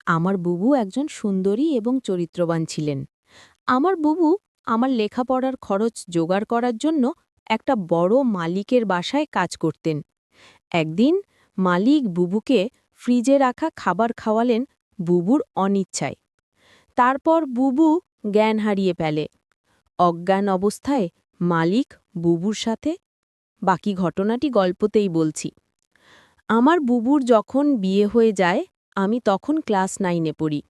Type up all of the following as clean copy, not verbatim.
আমার বুবু একজন সুন্দরী এবং চরিত্রবান ছিলেন। আমার বুবু আমার লেখাপড়ার খরচ জোগাড় করার জন্য একটা বড় মালিকের বাসায় কাজ করতেন। একদিন মালিক বুবুকে ফ্রিজে রাখা খাবার খাওয়ালেন বুবুর অনিচ্ছায়। তারপর বুবু জ্ঞান হারিয়ে ফেলে। অজ্ঞান অবস্থায় মালিক বুবুর সাথে বাকি ঘটনাটি গল্পতেই বলছি। আমার বুবুর যখন বিয়ে হয়ে যায়, আমি তখন ক্লাস 9-এ পড়ি।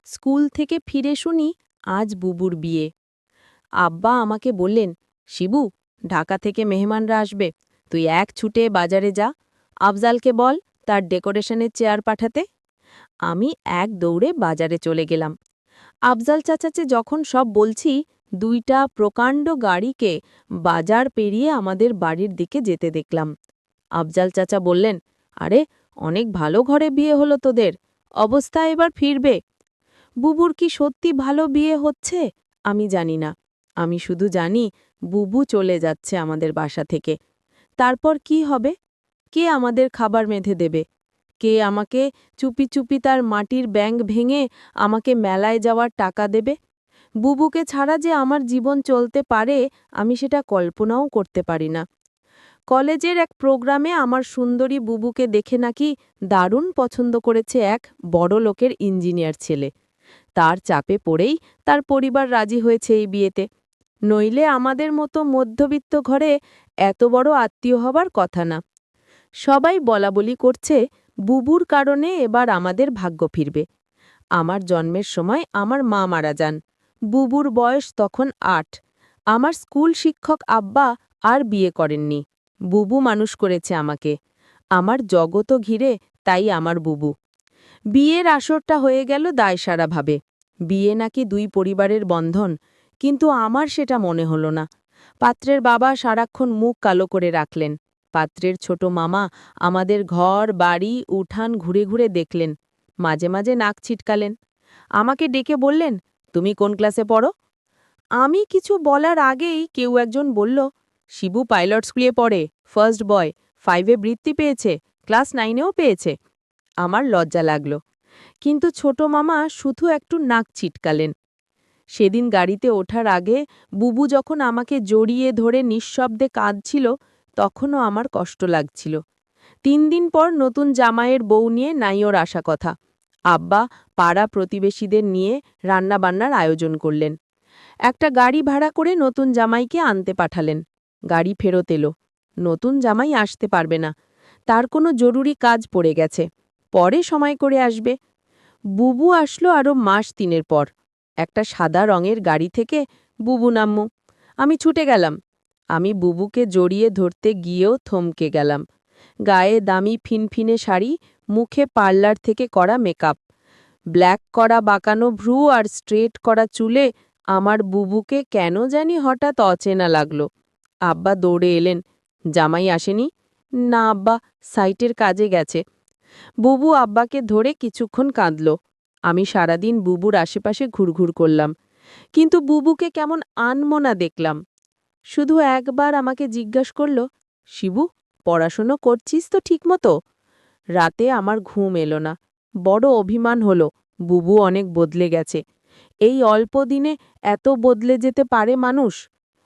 স্কুল থেকে ফিরে শুনি আজ বুবুর বিয়ে। আব্বা আমাকে বললেন, শিবু, ঢাকা থেকে মেহমানরা আসবে, তুই এক ছুটে বাজারে যা, আফজালকে বল তার ডেকোরেশনের চেয়ার পাঠাতে। আমি এক দৌড়ে বাজারে চলে গেলাম। আফজাল চাচাকে যখন সব বলছি, 2টা প্রকাণ্ড গাড়িকে বাজার পেরিয়ে আমাদের বাড়ির দিকে যেতে দেখলাম। আফজাল চাচা বললেন, আরে, অনেক ভালো ঘরে বিয়ে হলো তোদের, অবস্থা এবার ফিরবে। বুবুর কি সত্যি ভালো বিয়ে হচ্ছে আমি জানি না। আমি শুধু জানি বুবু চলে যাচ্ছে আমাদের বাসা থেকে। তারপর কি হবে? কে আমাদের খাবার মেধে দেবে? কে আমাকে চুপি চুপি তার মাটির ব্যাঙ ভেঙে আমাকে মেলায় যাওয়ার টাকা দেবে? বুবুকে ছাড়া যে আমার জীবন চলতে পারে, আমি সেটা কল্পনাও করতে পারি না। কলেজের এক প্রোগ্রামে আমার সুন্দরী বুবুকে দেখে নাকি দারুণ পছন্দ করেছে এক বড় লোকের ইঞ্জিনিয়ার ছেলে। তার চাপে পড়েই তার পরিবার রাজি হয়েছে এই বিয়েতে। নইলে আমাদের মতো মধ্যবিত্ত ঘরে এত বড় আত্মীয় হবার কথা না। সবাই বলাবলি করছে বুবুর কারণে এবার আমাদের ভাগ্য ফিরবে। আমার জন্মের সময় আমার মা মারা যান। বুবুর বয়স তখন 8। আমার স্কুল শিক্ষক আব্বা আর বিয়ে করেননি। বুবু মানুষ করেছে আমাকে। আমার জগতও ঘিরে তাই আমার বুবু। বিয়ের আসরটা হয়ে গেল দায়সারাভাবে। বিয়ে নাকি 2 পরিবারের বন্ধন, কিন্তু আমার সেটা মনে হলো না। পাত্রের বাবা সারাক্ষণ মুখ কালো করে রাখলেন। পাত্রের ছোট মামা আমাদের ঘর বাড়ি উঠান ঘুরে ঘুরে দেখলেন, মাঝে মাঝে নাক ছিটকালেন। আমাকে ডেকে বললেন, তুমি কোন ক্লাসে পড়ো? আমি কিছু বলার আগেই কেউ একজন বলল, শিবু পাইলট স্কুলে পড়ে, ফার্স্ট বয়, 5-এ বৃত্তি পেয়েছে, ক্লাস 9-এও পেয়েছে। আমার লজ্জা লাগল, কিন্তু ছোট মামা শুধু একটু নাক ছিটকালেন। সেদিন গাড়িতে ওঠার আগে বুবু যখন আমাকে জড়িয়ে ধরে নিঃশব্দে কাঁদছিল, তখনও আমার কষ্ট লাগছিল। 3 দিন পর নতুন জামাইয়ের বউ নিয়ে নাইওর আসা কথা। আব্বা পাড়া প্রতিবেশীদের নিয়ে রান্নাবান্নার আয়োজন করলেন। একটা গাড়ি ভাড়া করে নতুন জামাইকে আনতে পাঠালেন। গাড়ি ফেরত এলো। নতুন জামাই আসতে পারবে না, তার কোনো জরুরি কাজ পড়ে গেছে, পরে সময় করে আসবে। বুবু আসলো আরও মাস 3-এর পর। একটা সাদা রঙের গাড়ি থেকে বুবু নাম্মু। আমি ছুটে গেলাম। আমি বুবুকে জড়িয়ে ধরতে গিয়েও থমকে গেলাম। গায়ে দামি ফিনফিনে শাড়ি, মুখে পার্লার থেকে করা মেকআপ, ব্ল্যাক করা বাঁকানো ভ্রু আর স্ট্রেট করা চুলে আমার বুবুকে কেন জানি হঠাৎ অচেনা লাগলো। আব্বা দৌড়ে এলেন, জামাই আসেনি? না আব্বা, সাইটের কাজে গেছে। বুবু আব্বাকে ধরে কিছুক্ষণ কাঁদল। আমি সারাদিন বুবুর আশেপাশে ঘুরঘুর করলাম, কিন্তু বুবুকে কেমন আনমনা দেখলাম। শুধু একবার আমাকে জিজ্ঞাস করল, শিবু, পড়াশুনো করছিস তো ঠিকমতো? রাতে আমার ঘুম এলো না। বড় অভিমান হলো, বুবু অনেক বদলে গেছে। এই অল্প দিনে এত বদলে যেতে পারে মানুষ?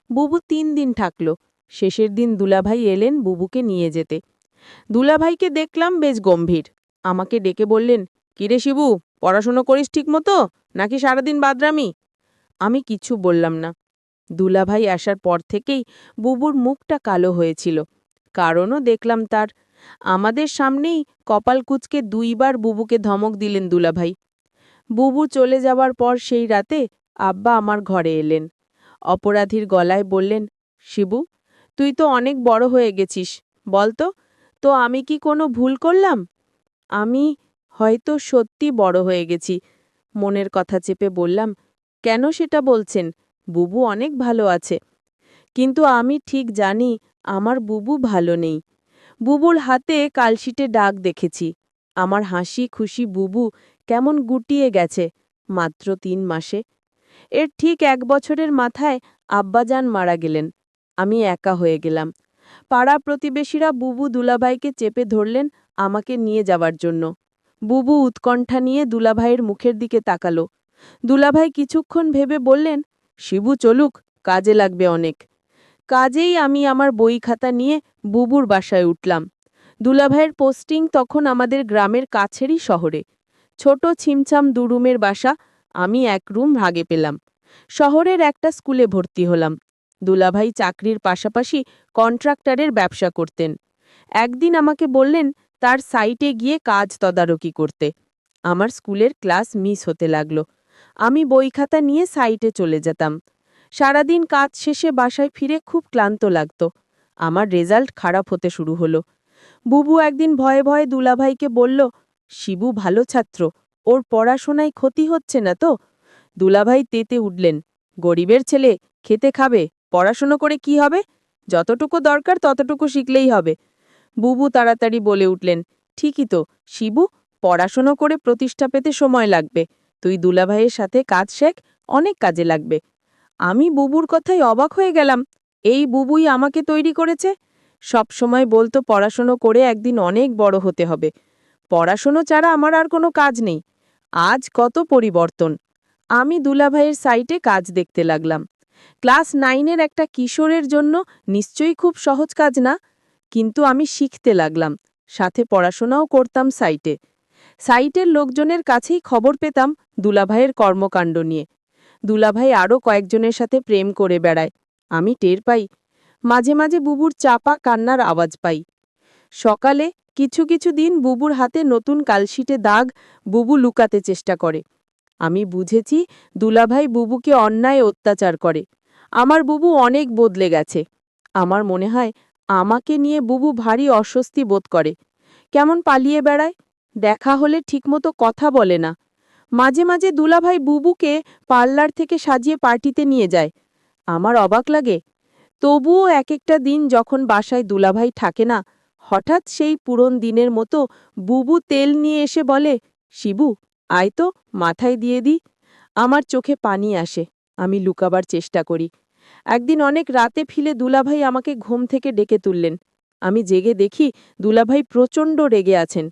বুবু 3 দিন থাকল। শেষের দিন দুলাভাই এলেন বুবুকে নিয়ে যেতে। দুলাভাইকে দেখলাম বেশ গম্ভীর। আমাকে ডেকে বললেন, কিরে শিবু, পড়াশুনো করিস ঠিকমতো নাকি সারাদিন বাদরামি? আমি কিছু বললাম না। দুলাভাই আসার পর থেকেই বুবুর মুখটা কালো হয়েছিল। কারণও দেখলাম তার। আমাদের সামনেই কপাল কুঁচকে 2 বার বুবুকে ধমক দিলেন দুলাভাই। বুবু চলে যাবার পর সেই রাতে আব্বা আমার ঘরে এলেন। অপরাধীর গলায় বললেন, শিবু, তুই তো অনেক বড় হয়ে গেছিস, বলতো, তো আমি কি কোনো ভুল করলাম? আমি হয়তো সত্যি বড় হয়ে গেছি। মনের কথা চেপে বললাম, কেন সেটা বলছেন? বুবু অনেক ভালো আছে। কিন্তু আমি ঠিক জানি আমার বুবু ভালো নেই। বুবুর হাতে কালশিটে দাগ দেখেছি। আমার হাসি খুশি বুবু কেমন গুটিয়ে গেছে মাত্র 3 মাসে। এর ঠিক 1 বছরের মাথায় আব্বাজান মারা গেলেন। আমি একা হয়ে গেলাম। পাড়া প্রতিবেশীরা বুবু দুলাভাইকে চেপে ধরলেন আমাকে নিয়ে যাবার জন্য। বুবু উৎকণ্ঠা নিয়ে দুলাভাইয়ের মুখের দিকে তাকালো। দুলাভাই কিছুক্ষণ ভেবে বললেন, শিবু চলুক, কাজে লাগবে অনেক। কাজেই আমি আমার বই খাতা নিয়ে বুবুর বাসায় উঠলাম। দুলাভাইয়ের পোস্টিং তখন আমাদের গ্রামের কাছেরই শহরে। ছোট ছিমছাম দুরুমের বাসা, আমি এক রুম ভাগে পেলাম। শহরের একটা স্কুলে ভর্তি হলাম। দুলাভাই চাকরির পাশাপাশি কন্ট্রাক্টরের ব্যবসা করতেন। একদিন আমাকে বললেন তার সাইটে গিয়ে কাজ তদারকি করতে। আমার স্কুলের ক্লাস মিস হতে লাগলো। আমি বই খাতা নিয়ে সাইটে চলে যেতাম। সারাদিন কাজ শেষে বাসায় ফিরে খুব ক্লান্ত লাগত। আমার রেজাল্ট খারাপ হতে শুরু হলো। বুবু একদিন ভয়ে ভয়ে দুলাভাইকে বলল, শিবু ভালো ছাত্র, ওর পড়াশোনায় ক্ষতি হচ্ছে না তো? দুলাভাই তেতে উঠলেন, গরিবের ছেলে, খেতে খাবে, পড়াশোনা করে কি হবে? যতটুকু দরকার ততটুকু শিখলেই হবে। বুবু তাড়াতাড়ি বলে উঠলেন, ঠিকই তো শিবু, পড়াশোনা করে প্রতিষ্ঠা পেতে সময় লাগবে। তুই দুলাভাইয়ের সাথে কাজ শেখ, অনেক কাজে লাগবে। আমি বুবুর কথায় অবাক হয়ে গেলাম। এই বুবুই আমাকে তৈরি করেছে। সব সময় বলতো পড়াশোনা করে একদিন অনেক বড় হতে হবে। পড়াশোনা ছাড়া আমার আর কোনো কাজ নেই। আজ কত পরিবর্তন। আমি দুলাভাইয়ের সাইটে কাজ দেখতে লাগলাম। ক্লাস 9-এর একটা কিশোরের জন্য নিশ্চয়ই খুব সহজ কাজ না, কিন্তু আমি শিখতে লাগলাম, সাথে পড়াশোনাও করতাম সাইটে। সাইটের লোকজনের কাছেই খবর পেতাম দুলাভাইয়ের কর্মকাণ্ড নিয়ে। দুলাভাই আরও কয়েকজনের সাথে প্রেম করে বেড়ায়, আমি টের পাই। মাঝে মাঝে বুবুর চাপা কান্নার আওয়াজ পাই। সকালে কিছু কিছু দিন বুবুর হাতে নতুন কালশিটে দাগ বুবু লুকাতে চেষ্টা করে। আমি বুঝেছি দুলাভাই বুবুকে অন্যায় অত্যাচার করে। আমার বুবু অনেক বদলে গেছে। আমার মনে হয় আমাকে নিয়ে বুবু ভারী অস্বস্তি বোধ করে। কেমন পালিয়ে বেড়ায়, দেখা হলে ঠিকমতো কথা বলে না। মাঝে মাঝে দুলাভাই বুবুকে পার্লার থেকে সাজিয়ে পার্টিতে নিয়ে যায়। আমার অবাক লাগে। তবুও এক একটা দিন যখন বাসায় দুলাভাই থাকে না, হঠাৎ সেই পুরন দিনের মতো বুবু তেল নিয়ে এসে বলে, শিবু আয় তো, মাথায় দিয়ে দি। আমার চোখে পানি আসে। আমি লুকাবার চেষ্টা করি। একদিন অনেক রাতে ফিলে দুলাভাই আমাকে ঘুম থেকে ডেকে তুললেন। আমি জেগে দেখি দুলাভাই প্রচণ্ড রেগে আছেন।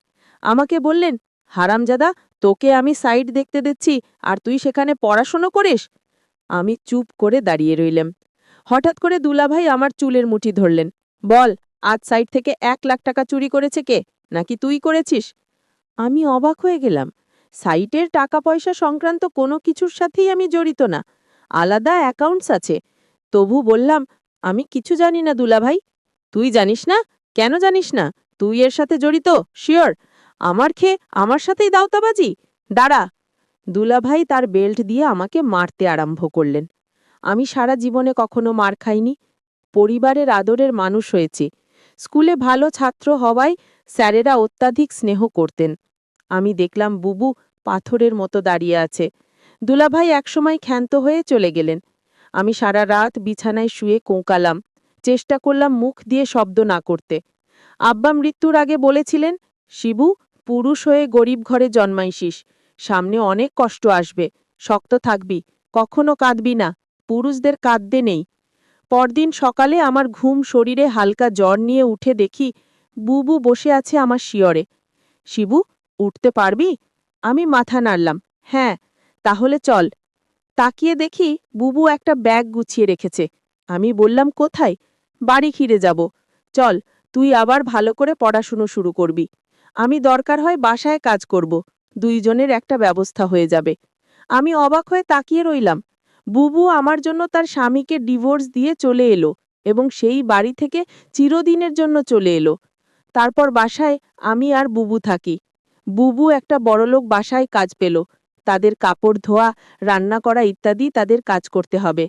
আমাকে বললেন, হারামজাদা, তোকে আমি সাইড দেখতে দিচ্ছি আর তুই সেখানে পড়াশোনা করিস? আমি চুপ করে দাঁড়িয়ে রইলাম। হঠাৎ করে দুলাভাই আমার চুলের মুঠি ধরলেন। বল, আজ সাইড থেকে 1 লাখ টাকা চুরি করেছে কে? নাকি তুই করেছিস? আমি অবাক হয়ে গেলাম। সাইটের টাকা পয়সা সংক্রান্ত কোনো কিছুর সাথেই আমি জড়িত না। আলাদা অ্যাকাউন্টস আছে। তবু বললাম, আমি কিছু জানি না দুলাভাই। তুই জানিস না? কেন জানিস না? তুই এর সাথে জড়িত, শিওর? আমার খেয়ে আমার সাথেই দাওতাবাজি? দাঁড়া। দুলাভাই তার বেল্ট দিয়ে আমাকে মারতে আরম্ভ করলেন। আমি সারা জীবনে কখনো মার খাইনি। পরিবারের আদরের মানুষ হয়েছি। স্কুলে ভালো ছাত্র হওয়ায় স্যারেরা অত্যাধিক স্নেহ করতেন। আমি দেখলাম বুবু পাথরের মতো দাঁড়িয়ে আছে। দুলাভাই একসময় ক্ষান্ত হয়ে চলে গেলেন। আমি সারা রাত বিছানায় শুয়ে কোঁকালাম। চেষ্টা করলাম মুখ দিয়ে শব্দ না করতে। আব্বা মৃত্যুর আগে বলেছিলেন, শিবু, পুরুষ হয়ে গরিব ঘরে জন্মাইছিস, সামনে অনেক কষ্ট আসবে, শক্ত থাকবি, কখনো কাঁদবি না, পুরুষদের কাঁদতে নেই। পরদিন সকালে আমার ঘুম শরীরে হালকা জ্বর নিয়ে উঠে দেখি বুবু বসে আছে আমার শিয়রে। শিবু, উঠতে পারবি? আমি মাথা নাড়লাম, হ্যাঁ। তাহলে চল। তাকিয়ে দেখি বুবু একটা ব্যাগ গুছিয়ে রেখেছে। আমি বললাম, কোথায়? বাড়ি ফিরে যাব। চল, তুই আবার ভালো করে পড়াশুনো শুরু করবি। আমি দরকার হয় বাসায় কাজ করব। দুইজনের একটা ব্যবস্থা হয়ে যাবে। আমি অবাক হয়ে তাকিয়ে রইলাম। বুবু আমার জন্য তার স্বামীকে ডিভোর্স দিয়ে চলে এলো এবং সেই বাড়ি থেকে চিরদিনের জন্য চলে এলো। তারপর বাসায় আমি আর বুবু থাকি। বুবু একটা বড়লোক বাসায় কাজ পেল। তাদের কাপড় ধোয়া, রান্না করা ইত্যাদি তাদের কাজ করতে হবে।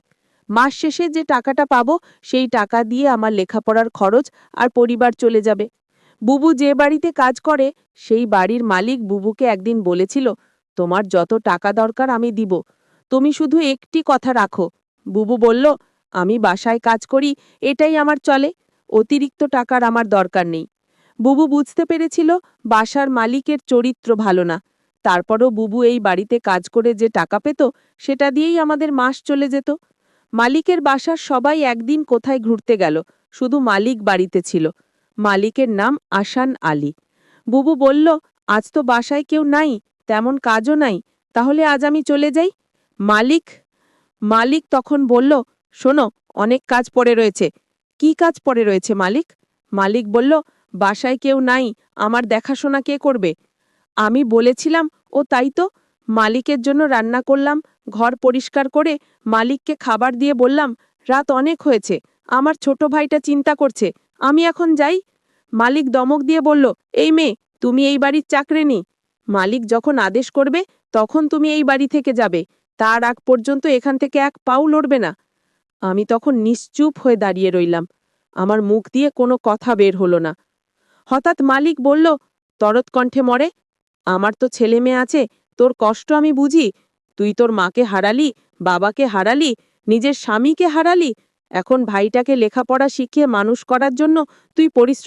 মাস শেষে যে টাকাটা পাবো সেই টাকা দিয়ে আমার লেখাপড়ার খরচ আর পরিবার চলে যাবে। বুবু যে বাড়িতে কাজ করে সেই বাড়ির মালিক বুবুকে একদিন বলেছিল, তোমার যত টাকা দরকার আমি দিব, তুমি শুধু একটি কথা রাখো। বুবু বলল, আমি বাসায় কাজ করি, এটাই আমার চলে, অতিরিক্ত টাকার আমার দরকার নেই। বুবু বুঝতে পেরেছিল বাসার মালিকের চরিত্র ভালো না। তারপরও বুবু এই বাড়িতে কাজ করে যে টাকা পেত সেটা দিয়েই আমাদের মাস চলে যেত। মালিকের বাসার সবাই একদিন কোথায় ঘুরতে গেল, শুধু মালিক বাড়িতে ছিল। মালিকের নাম আসান আলী। বুবু বলল, আজ তো বাসায় কেউ নাই, তেমন কাজও নাই, তাহলে আজ আমি চলে যাই। মালিক মালিক তখন বলল, শোনো, অনেক কাজ পড়ে রয়েছে। কি কাজ পড়ে রয়েছে মালিক? মালিক বলল, বাসায় কেউ নাই, আমার দেখাশোনা কে করবে? আমি বলেছিলাম, ও তাই তো। মালিকের জন্য রান্না করলাম, ঘর পরিষ্কার করে মালিককে খাবার দিয়ে বললাম, রাত অনেক হয়েছে, আমার ছোট ভাইটা চিন্তা করছে, আমি এখন যাই। মালিক দমক দিয়ে বলল, এই মেয়ে, তুমি এই বাড়ির চাকরানী। মালিক যখন আদেশ করবে তখন তুমি এই বাড়ি থেকে যাবে, তার আগ পর্যন্ত এখান থেকে এক পাও লড়বে না। আমি তখন নিশ্চুপ হয়ে দাঁড়িয়ে রইলাম। আমার মুখ দিয়ে কোনো কথা বের হলো না। হঠাৎ মালিক বলল, তরত কণ্ঠে মরে, আমার তো ছেলে মেয়ে আছে, তোর কষ্ট আমি বুঝি। তুই তোর মাকে হারালি, বাবাকে হারালি, নিজের স্বামীকে হারালি, এখন ভাইটাকে লেখাপড়া শিখিয়ে মানুষ করার জন্য তুই পরিশ্রম